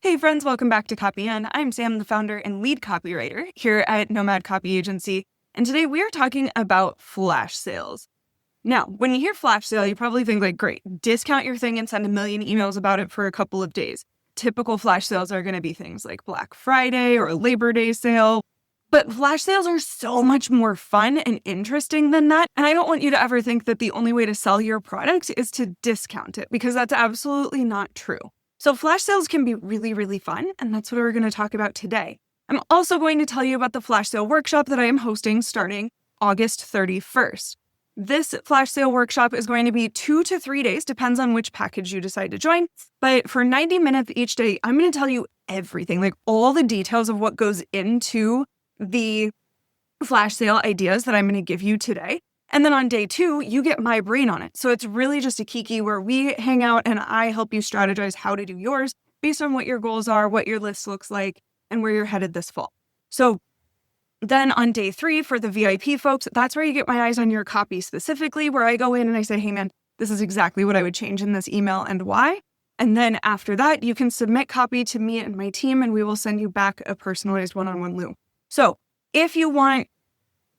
Hey friends, welcome back to Copy In. I'm Sam, the founder and lead copywriter here at Nomad Copy Agency, and today we are talking about flash sales. Now, when you hear flash sale, you probably think like, great, discount your thing and send a million emails about it for a couple of days. Typical flash sales are going to be things like Black Friday or a Labor Day sale. But flash sales are so much more fun and interesting than that. And I don't want you to ever think that the only way to sell your product is to discount it, because that's absolutely not true. So flash sales can be really, really fun, and that's what we're going to talk about today. I'm also going to tell you about the flash sale workshop that I am hosting starting August 31st. This flash sale workshop is going to be 2 to 3 days, depends on which package you decide to join. But for 90 minutes each day, I'm going to tell you everything, like all the details of what goes into the flash sale ideas that I'm going to give you today. And then on day 2, you get my brain on it. So it's really just a kiki where we hang out and I help you strategize how to do yours based on what your goals are, what your list looks like, and where you're headed this fall. So then on day 3 for the VIP folks, that's where you get my eyes on your copy specifically, where I go in and I say, hey man, this is exactly what I would change in this email and why. And then after that, you can submit copy to me and my team, and we will send you back a personalized one-on-one loop. So if you want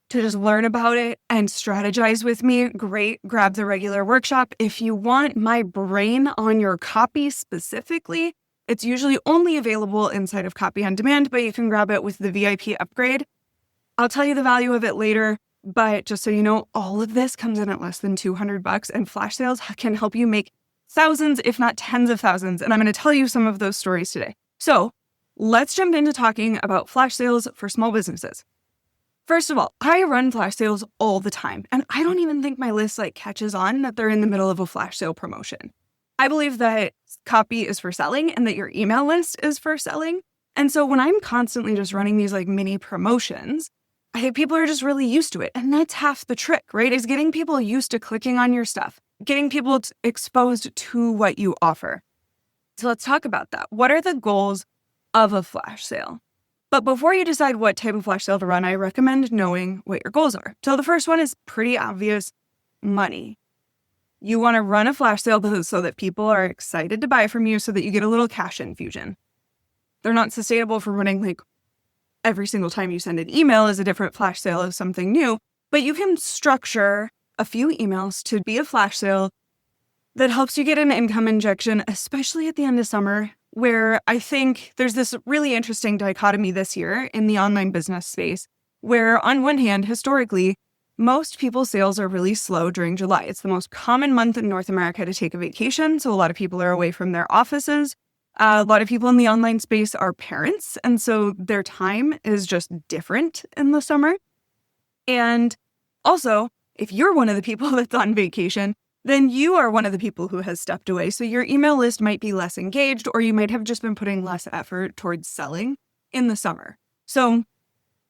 to just learn about it and strategize with me, great, grab the regular workshop. If you want my brain on your copy specifically, it's usually only available inside of Copy on Demand, but you can grab it with the VIP upgrade. I'll tell you the value of it later, but just so you know, all of this comes in at less than $200, and flash sales can help you make thousands, if not tens of thousands. And I'm going to tell you some of those stories today. So let's jump into talking about flash sales for small businesses. First of all, I run flash sales all the time, and I don't even think my list catches on that they're in the middle of a flash sale promotion. I believe that copy is for selling and that your email list is for selling. And so when I'm constantly just running these mini promotions, I think people are just really used to it. And that's half the trick, right? Is getting people used to clicking on your stuff, getting people exposed to what you offer. So let's talk about that. What are the goals of a flash sale? But before you decide what type of flash sale to run, I recommend knowing what your goals are. So the first one is pretty obvious: money. You want to run a flash sale so that people are excited to buy from you, so that you get a little cash infusion. They're not sustainable for running every single time you send an email is a different flash sale of something new, but you can structure a few emails to be a flash sale that helps you get an income injection, especially at the end of summer, where I think there's this really interesting dichotomy this year in the online business space, where on one hand, historically, most people's sales are really slow during July. It's the most common month in North America to take a vacation, so a lot of people are away from their offices. A lot of people in the online space are parents, and so their time is just different in the summer. And also, if you're one of the people that's on vacation, then you are one of the people who has stepped away. So your email list might be less engaged, or you might have just been putting less effort towards selling in the summer. So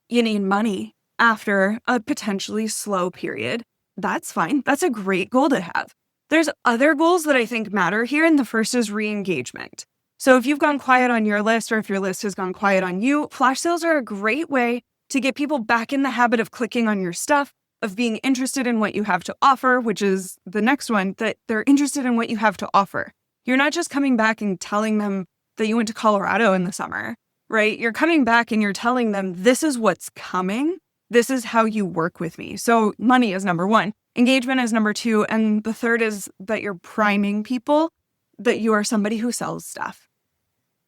you need money after a potentially slow period. That's fine. That's a great goal to have. There's other goals that I think matter here, and the first is re-engagement. So if you've gone quiet on your list, or if your list has gone quiet on you, flash sales are a great way to get people back in the habit of clicking on your stuff, of being interested in what you have to offer, which is the next one, that they're interested in what you have to offer. You're not just coming back and telling them that you went to Colorado in the summer, right? You're coming back and you're telling them, this is what's coming. This is how you work with me. So money is number 1. Engagement is number 2. And the third is that you're priming people that you are somebody who sells stuff.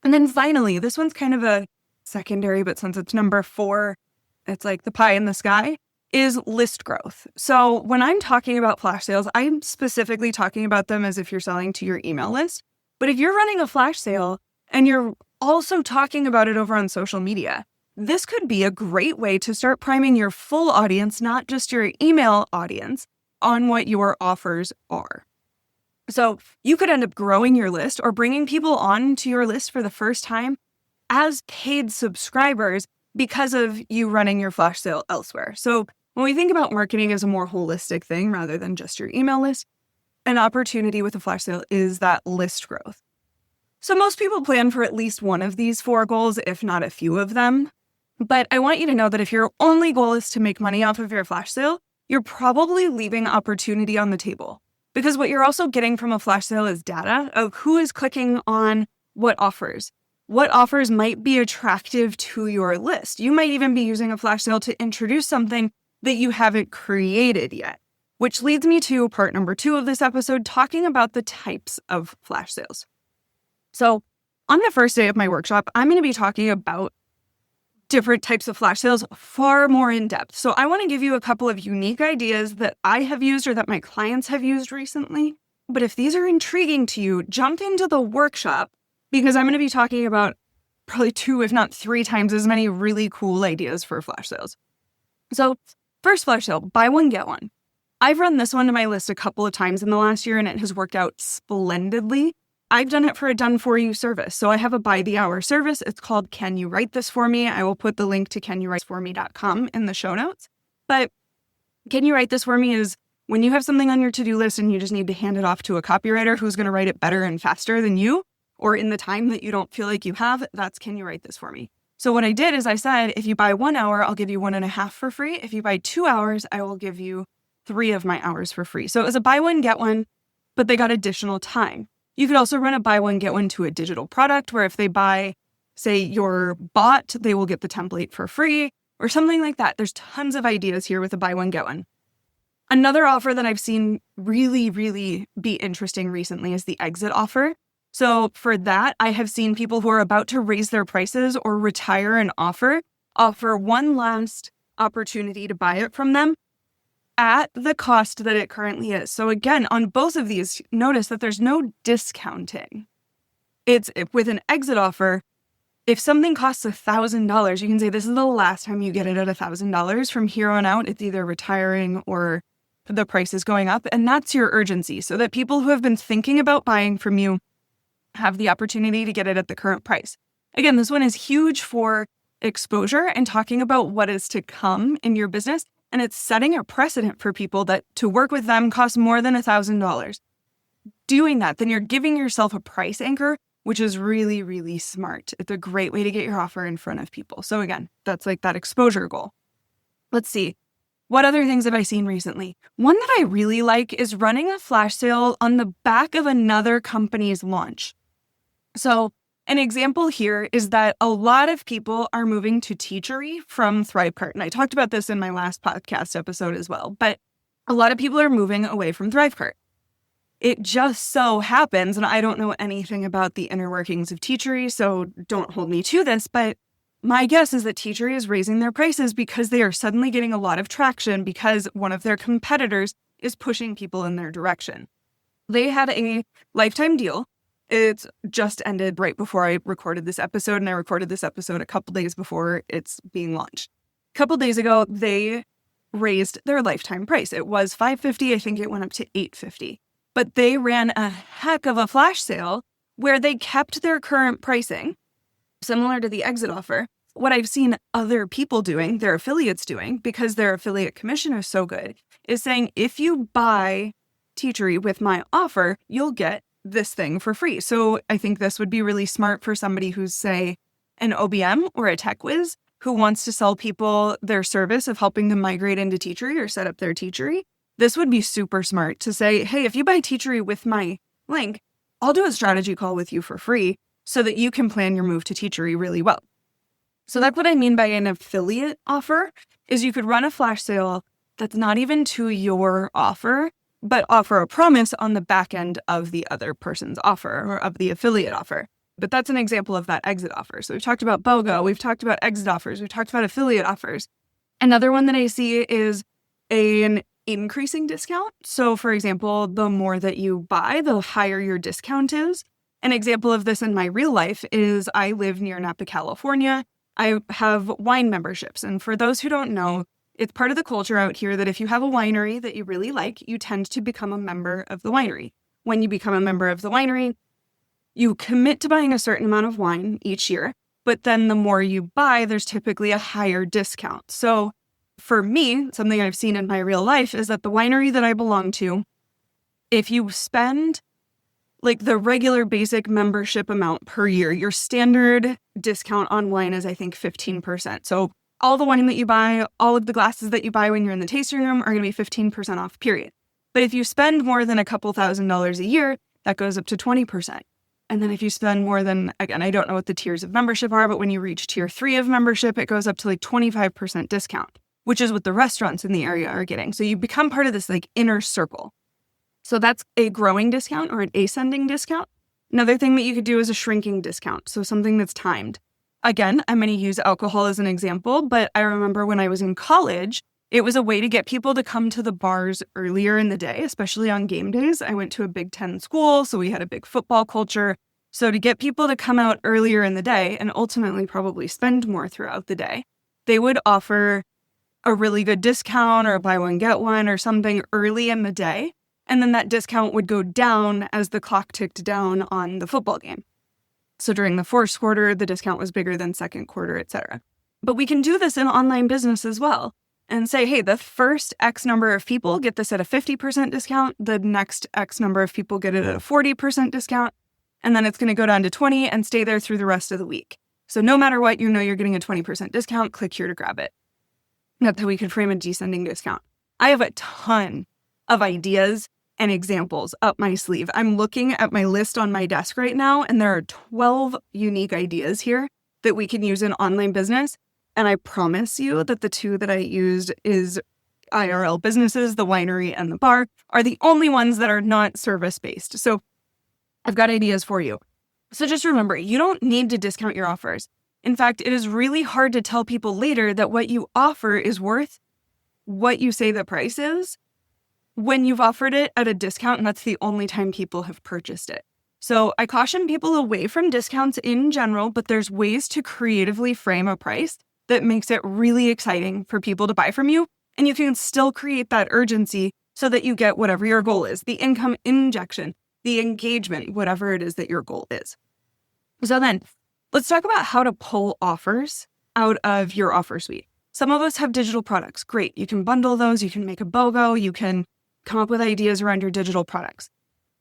And then finally, this one's kind of a secondary, but since it's number 4, it's like the pie in the sky, is list growth. So when I'm talking about flash sales, I'm specifically talking about them as if you're selling to your email list. But if you're running a flash sale and you're also talking about it over on social media, this could be a great way to start priming your full audience, not just your email audience, on what your offers are. So you could end up growing your list or bringing people on to your list for the first time as paid subscribers because of you running your flash sale elsewhere. So when we think about marketing as a more holistic thing rather than just your email list, an opportunity with a flash sale is that list growth. So most people plan for at least one of these 4 goals, if not a few of them. But I want you to know that if your only goal is to make money off of your flash sale, you're probably leaving opportunity on the table. Because what you're also getting from a flash sale is data of who is clicking on what offers. what offers might be attractive to your list. You might even be using a flash sale to introduce something that you haven't created yet, which leads me to part number 2 of this episode, talking about the types of flash sales. So on the first day of my workshop, I'm going to be talking about different types of flash sales far more in depth. So I want to give you a couple of unique ideas that I have used or that my clients have used recently. But if these are intriguing to you, jump into the workshop, because I'm going to be talking about probably 2, if not 3 times as many really cool ideas for flash sales. So first flash sale, buy one, get one. I've run this one to my list a couple of times in the last year, and it has worked out splendidly. I've done it for a done-for-you service. So I have a by-the-hour service. It's called Can You Write This For Me? I will put the link to canyourwritesforme.com in the show notes. But Can You Write This For Me is when you have something on your to-do list and you just need to hand it off to a copywriter who's going to write it better and faster than you, or in the time that you don't feel like you have, that's Can You Write This For Me? So what I did is I said, if you buy 1 hour, I'll give you 1.5 for free. If you buy 2 hours, I will give you 3 of my hours for free. So it was a buy one, get one, but they got additional time. You could also run a buy one, get one to a digital product where if they buy, say, your bot, they will get the template for free or something like that. There's tons of ideas here with a buy one, get one. Another offer that I've seen really, really be interesting recently is the exit offer. So for that, I have seen people who are about to raise their prices or retire an offer one last opportunity to buy it from them at the cost that it currently is. So again, on both of these, notice that there's no discounting. It's with an exit offer, if something costs $1,000, you can say this is the last time you get it at $1,000. From here on out, it's either retiring or the price is going up. And that's your urgency, so that people who have been thinking about buying from you have the opportunity to get it at the current price. Again, this one is huge for exposure and talking about what is to come in your business. And it's setting a precedent for people that to work with them costs more than $1,000. Doing that, then you're giving yourself a price anchor, which is really, really smart. It's a great way to get your offer in front of people. So again, that's like that exposure goal. Let's see. What other things have I seen recently? One that I really like is running a flash sale on the back of another company's launch. So an example here is that a lot of people are moving to Teachery from Thrivecart. And I talked about this in my last podcast episode as well, but a lot of people are moving away from Thrivecart. It just so happens, and I don't know anything about the inner workings of Teachery, so don't hold me to this, but my guess is that Teachery is raising their prices because they are suddenly getting a lot of traction because one of their competitors is pushing people in their direction. They had a lifetime deal. It's just ended right before I recorded this episode, and I recorded this episode a couple days before it's being launched. A couple days ago, they raised their lifetime price. It was $550. I think it went up to $850. But they ran a heck of a flash sale where they kept their current pricing, similar to the exit offer. What I've seen other people doing, their affiliates doing, because their affiliate commission is so good, is saying, if you buy Teachery with my offer, you'll get this thing for free. So I think this would be really smart for somebody who's, say, an OBM or a tech whiz who wants to sell people their service of helping them migrate into Teachery or set up their Teachery. This would be super smart to say, hey, if you buy Teachery with my link, I'll do a strategy call with you for free so that you can plan your move to Teachery really well. So that's what I mean by an affiliate offer, is you could run a flash sale that's not even to your offer, but offer a promise on the back end of the other person's offer or of the affiliate offer. But that's an example of that exit offer. So we've talked about BOGO, we've talked about exit offers, we've talked about affiliate offers. Another one that I see is an increasing discount. So for example, the more that you buy, the higher your discount is. An example of this in my real life is I live near Napa, California. I have wine memberships. And for those who don't know, it's part of the culture out here that if you have a winery that you really like, you tend to become a member of the winery. When you become a member of the winery, you commit to buying a certain amount of wine each year, but then the more you buy, there's typically a higher discount. So for me, something I've seen in my real life is that the winery that I belong to, if you spend like the regular basic membership amount per year, your standard discount on wine is, I think, 15%. So all the wine that you buy, all of the glasses that you buy when you're in the tasting room are going to be 15% off, period. But if you spend more than a couple $1,000s a year, that goes up to 20%. And then if you spend more than, again, I don't know what the tiers of membership are, but when you reach tier 3 of membership, it goes up to like 25% discount, which is what the restaurants in the area are getting. So you become part of this like inner circle. So that's a growing discount or an ascending discount. Another thing that you could do is a shrinking discount. So something that's timed. Again, I'm going to use alcohol as an example, but I remember when I was in college, it was a way to get people to come to the bars earlier in the day, especially on game days. I went to a Big Ten school, so we had a big football culture. So to get people to come out earlier in the day and ultimately probably spend more throughout the day, they would offer a really good discount or a buy one, get one or something early in the day. And then that discount would go down as the clock ticked down on the football game. So during the first quarter, the discount was bigger than second quarter, etc. But we can do this in online business as well and say, hey, the first X number of people get this at a 50% discount. The next X number of people get it at a 40% discount. And then it's going to go down to 20 and stay there through the rest of the week. So no matter what, you know you're getting a 20% discount. Click here to grab it. Not that we could frame a descending discount. I have a ton of ideas and examples up my sleeve. I'm looking at my list on my desk right now, and there are 12 unique ideas here that we can use in online business. And I promise you that the two that I used is IRL businesses, the winery and the bar, are the only ones that are not service-based. So I've got ideas for you. So just remember, you don't need to discount your offers. In fact, it is really hard to tell people later that what you offer is worth what you say the price is when you've offered it at a discount, and that's the only time people have purchased it. So I caution people away from discounts in general, but there's ways to creatively frame a price that makes it really exciting for people to buy from you. And you can still create that urgency so that you get whatever your goal is, the income injection, the engagement, whatever it is that your goal is. So then let's talk about how to pull offers out of your offer suite. Some of us have digital products. Great. You can bundle those. You can make a BOGO. You can come up with ideas around your digital products.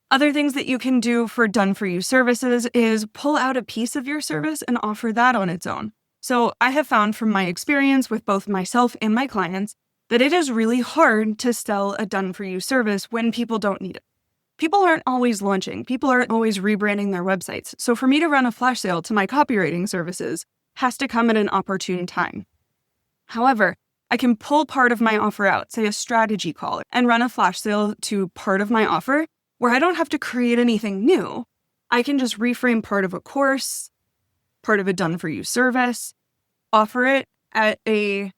Other things that you can do for done-for-you services is pull out a piece of your service and offer that on its own. So I have found from my experience with both myself and my clients that it is really hard to sell a done-for-you service when people don't need it. People aren't always launching. People aren't always rebranding their websites. So for me to run a flash sale to my copywriting services has to come at an opportune time. However, I can pull part of my offer out, say a strategy call, and run a flash sale to part of my offer where I don't have to create anything new. I can just reframe part of a course, part of a done-for-you service, offer it at a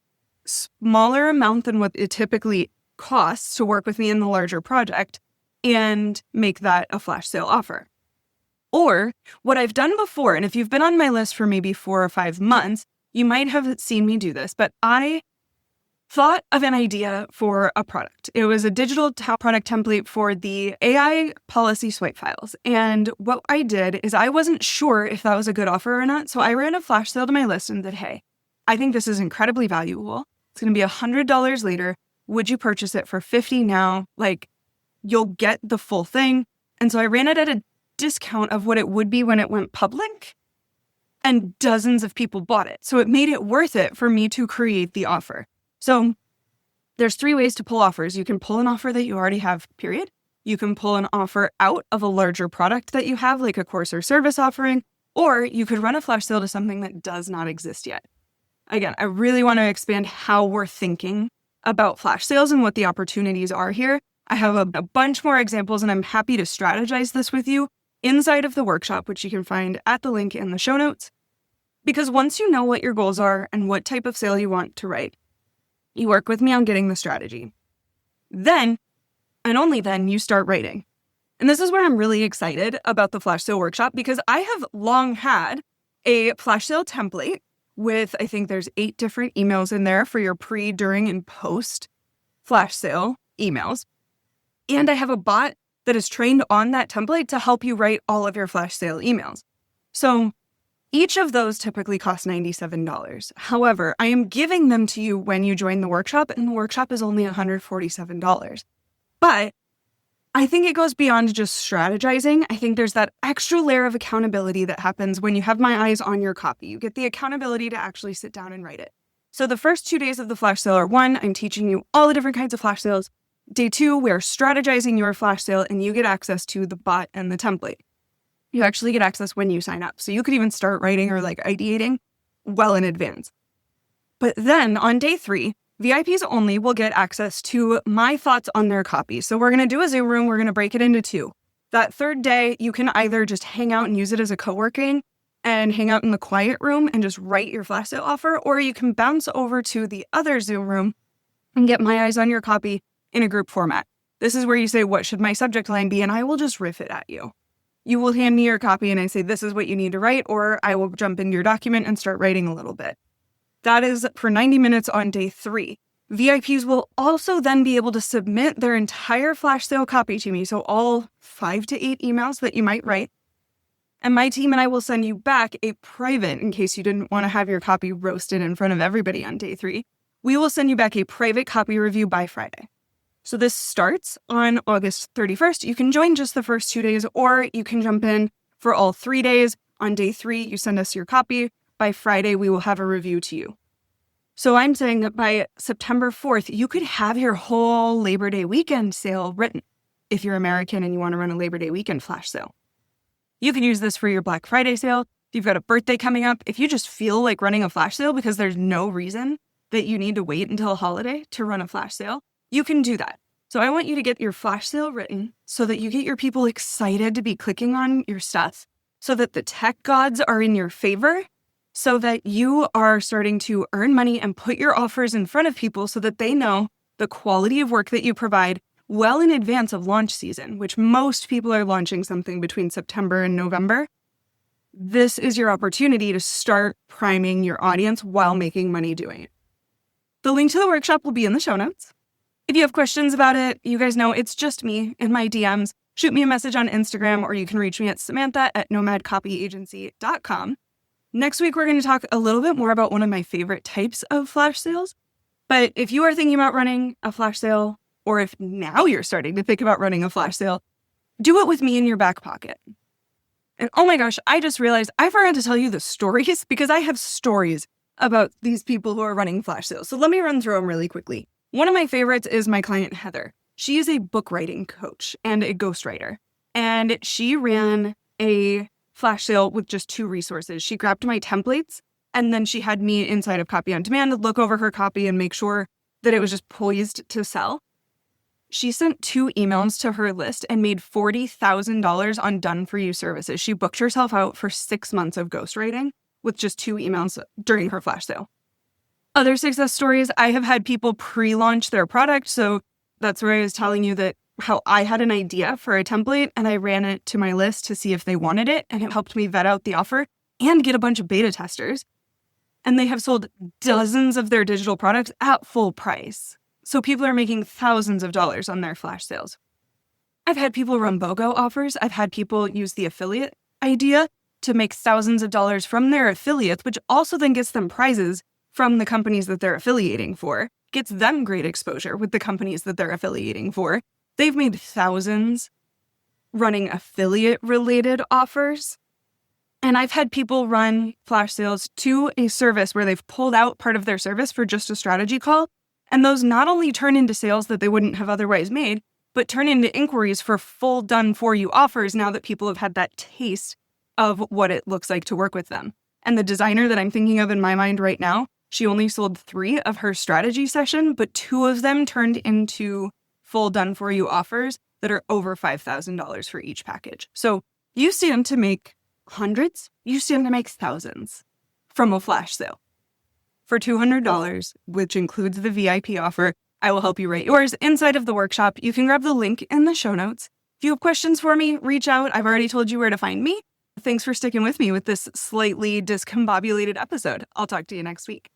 smaller amount than what it typically costs to work with me in the larger project, and make that a flash sale offer. Or what I've done before, and if you've been on my list for maybe 4 or 5 months, you might have seen me do this, but I thought of an idea for a product. It was a digital product template for the AI policy swipe files. And what I did is I wasn't sure if that was a good offer or not. So I ran a flash sale to my list and said, hey, I think this is incredibly valuable. It's going to be $100 later. Would you purchase it for $50 now? Like, you'll get the full thing. And so I ran it at a discount of what it would be when it went public. And dozens of people bought it. So it made it worth it for me to create the offer. So there's 3 ways to pull offers. You can pull an offer that you already have, period. You can pull an offer out of a larger product that you have, like a course or service offering, or you could run a flash sale to something that does not exist yet. Again, I really want to expand how we're thinking about flash sales and what the opportunities are here. I have a bunch more examples, and I'm happy to strategize this with you inside of the workshop, which you can find at the link in the show notes. Because once you know what your goals are and what type of sale you want to write, you work with me on getting the strategy. Then, and only then, you start writing. And this is where I'm really excited about the flash sale workshop, because I have long had a flash sale template with, I think there's 8 different emails in there for your pre, during, and post flash sale emails. And I have a bot that is trained on that template to help you write all of your flash sale emails. So each of those typically costs $97. However, I am giving them to you when you join the workshop, and the workshop is only $147. But I think it goes beyond just strategizing. I think there's that extra layer of accountability that happens when you have my eyes on your copy. You get the accountability to actually sit down and write it. So the first 2 days of the flash sale are 1, I'm teaching you all the different kinds of flash sales. Day 2, we're strategizing your flash sale, and you get access to the bot and the template. You actually get access when you sign up. So you could even start writing or like ideating well in advance. But then on day 3, VIPs only will get access to my thoughts on their copy. So we're going to do a Zoom room. We're going to break it into 2. That third day, you can either just hang out and use it as a co-working and hang out in the quiet room and just write your flash sale offer, or you can bounce over to the other Zoom room and get my eyes on your copy in a group format. This is where you say, what should my subject line be? And I will just riff it at you. You will hand me your copy and I say, this is what you need to write, or I will jump into your document and start writing a little bit. That is for 90 minutes on day 3. VIPs will also then be able to submit their entire flash sale copy to me, so all 5 to 8 emails that you might write. And my team and I will send you back a private, in case you didn't want to have your copy roasted in front of everybody on day 3. We will send you back a private copy review by Friday. So this starts on August 31st. You can join just the first 2 days, or you can jump in for all 3 days. On day 3, you send us your copy. By Friday, we will have a review to you. So I'm saying that by September 4th, you could have your whole Labor Day weekend sale written if you're American and you want to run a Labor Day weekend flash sale. You can use this for your Black Friday sale. If you've got a birthday coming up, if you just feel like running a flash sale because there's no reason that you need to wait until a holiday to run a flash sale, you can do that. So I want you to get your flash sale written so that you get your people excited to be clicking on your stuff, so that the tech gods are in your favor, so that you are starting to earn money and put your offers in front of people so that they know the quality of work that you provide well in advance of launch season, which most people are launching something between September and November. This is your opportunity to start priming your audience while making money doing it. The link to the workshop will be in the show notes. If you have questions about it, you guys know it's just me in my DMs. Shoot me a message on Instagram, or you can reach me at samantha@nomadcopyagency.com. Next week, we're going to talk a little bit more about one of my favorite types of flash sales. But if you are thinking about running a flash sale, or if now you're starting to think about running a flash sale, do it with me in your back pocket. And oh my gosh, I just realized I forgot to tell you the stories, because I have stories about these people who are running flash sales. So let me run through them really quickly. One of my favorites is my client, Heather. She is a book writing coach and a ghostwriter. And she ran a flash sale with just 2 resources. She grabbed my templates, and then she had me inside of Copy on Demand look over her copy and make sure that it was just poised to sell. She sent 2 emails to her list and made $40,000 on done-for-you services. She booked herself out for 6 months of ghostwriting with just 2 emails during her flash sale. Other success stories, I have had people pre-launch their product. So that's where I was telling you that how I had an idea for a template and I ran it to my list to see if they wanted it. And it helped me vet out the offer and get a bunch of beta testers. And they have sold dozens of their digital products at full price. So people are making thousands of dollars on their flash sales. I've had people run BOGO offers. I've had people use the affiliate idea to make thousands of dollars from their affiliates, which also then gets them prizes from the companies that they're affiliating for, gets them great exposure with the companies that they're affiliating for. They've made thousands running affiliate-related offers. And I've had people run flash sales to a service where they've pulled out part of their service for just a strategy call. And those not only turn into sales that they wouldn't have otherwise made, but turn into inquiries for full done-for-you offers now that people have had that taste of what it looks like to work with them. And the designer that I'm thinking of in my mind right now, she only sold 3 of her strategy session, but 2 of them turned into full done-for-you offers that are over $5,000 for each package. So you stand to make hundreds, you stand to make thousands from a flash sale. For $200, which includes the VIP offer, I will help you write yours inside of the workshop. You can grab the link in the show notes. If you have questions for me, reach out. I've already told you where to find me. Thanks for sticking with me with this slightly discombobulated episode. I'll talk to you next week.